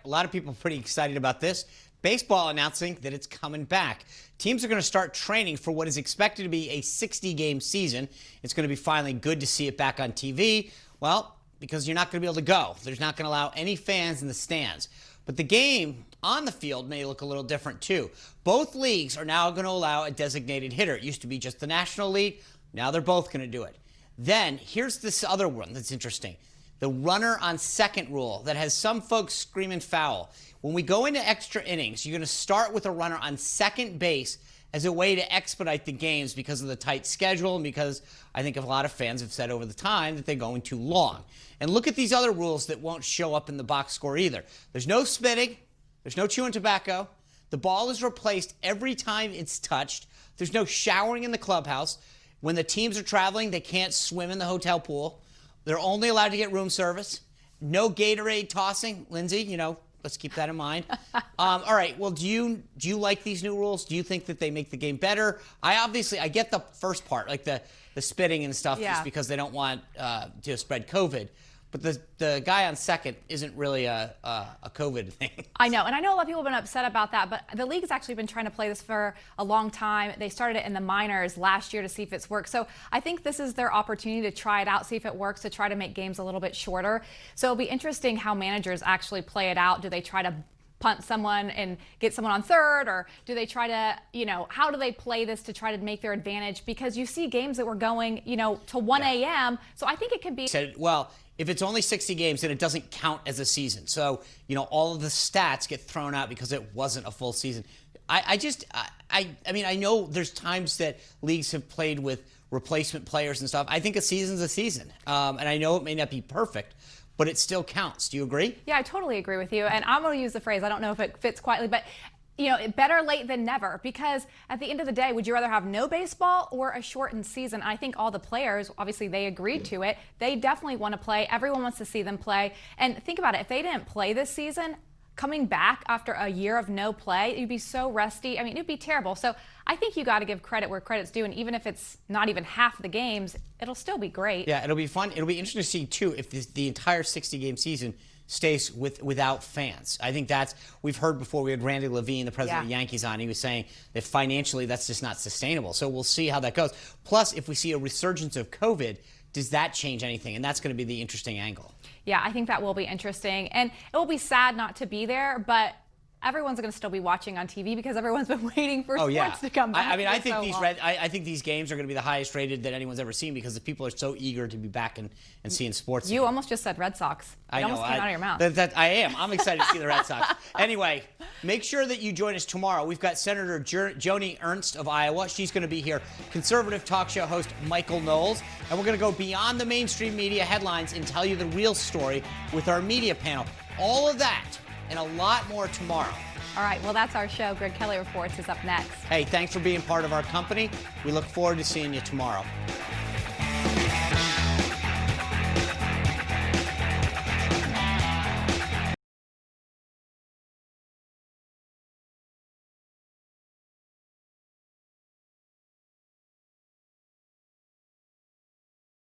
a lot of people are pretty excited about this. Baseball announcing that it's coming back. Teams are going to start training for what is expected to be a 60-game season. It's going to be finally good to see it back on TV. Well, because you're not going to be able to go. There's not going to allow any fans in the stands. But the game on the field may look a little different too. Both leagues are now going to allow a designated hitter. It used to be just the National League. Now they're both going to do it. Then here's this other one that's interesting. The runner on second rule that has some folks screaming foul. When we go into extra innings, you're going to start with a runner on second base as a way to expedite the games because of the tight schedule and because I think a lot of fans have said over the time that they're going too long. And look at these other rules that won't show up in the box score either. There's no spitting. There's no chewing tobacco. The ball is replaced every time it's touched. There's no showering in the clubhouse. When the teams are traveling, they can't swim in the hotel pool. They're only allowed to get room service. No Gatorade tossing. Lyndsay, let's keep that in mind. All right. Well, do you like these new rules? Do you think that they make the game better? I get the first part, like the spitting and stuff, just because they don't want to spread COVID. But the guy on second isn't really a COVID thing. I know, and I know a lot of people have been upset about that, but the league has actually been trying to play this for a long time. They started it in the minors last year to see if it's worked. So I think this is their opportunity to try it out, see if it works, to try to make games a little bit shorter. So it'll be interesting how managers actually play it out. Do they try to punt someone and get someone on third, or do they try to, how do they play this to try to make their advantage? Because you see games that were going, to 1 a.m. So I think it could be. Well, if it's only 60 games, then it doesn't count as a season. So, all of the stats get thrown out because it wasn't a full season. I know there's times that leagues have played with replacement players and stuff. I think a season's a season. And I know it may not be perfect, but it still counts. Do you agree? Yeah, I totally agree with you. And I'm going to use the phrase, I don't know if it fits quietly, but better late than never, because at the end of the day, would you rather have no baseball or a shortened season? I think all the players, obviously they agreed to it. They definitely want to play. Everyone wants to see them play. And think about it, if they didn't play this season, coming back after a year of no play, you'd be so rusty. I mean, it'd be terrible. So I think you got to give credit where credit's due. And even if it's not even half the games, it'll still be great. Yeah, it'll be fun. It'll be interesting to see, too, if the entire 60-game season stays without fans. I think we've heard before. We had Randy Levine, the president of the Yankees, on. He was saying that financially that's just not sustainable. So we'll see how that goes. Plus, if we see a resurgence of COVID, does that change anything? And that's going to be the interesting angle. Yeah, I think that will be interesting. And it will be sad not to be there, but everyone's going to still be watching on TV because everyone's been waiting for sports to come back. I think these games are going to be the highest rated that anyone's ever seen because the people are so eager to be back and seeing sports. You almost just said Red Sox. It almost came out of your mouth. I am. I'm excited to see the Red Sox. Anyway, make sure that you join us tomorrow. We've got Senator Joni Ernst of Iowa. She's going to be here. Conservative talk show host Michael Knowles. And we're going to go beyond the mainstream media headlines and tell you the real story with our media panel. All of that and a lot more tomorrow. All right, well, that's our show. Greg Kelly Reports is up next. Hey, thanks for being part of our company. We look forward to seeing you tomorrow.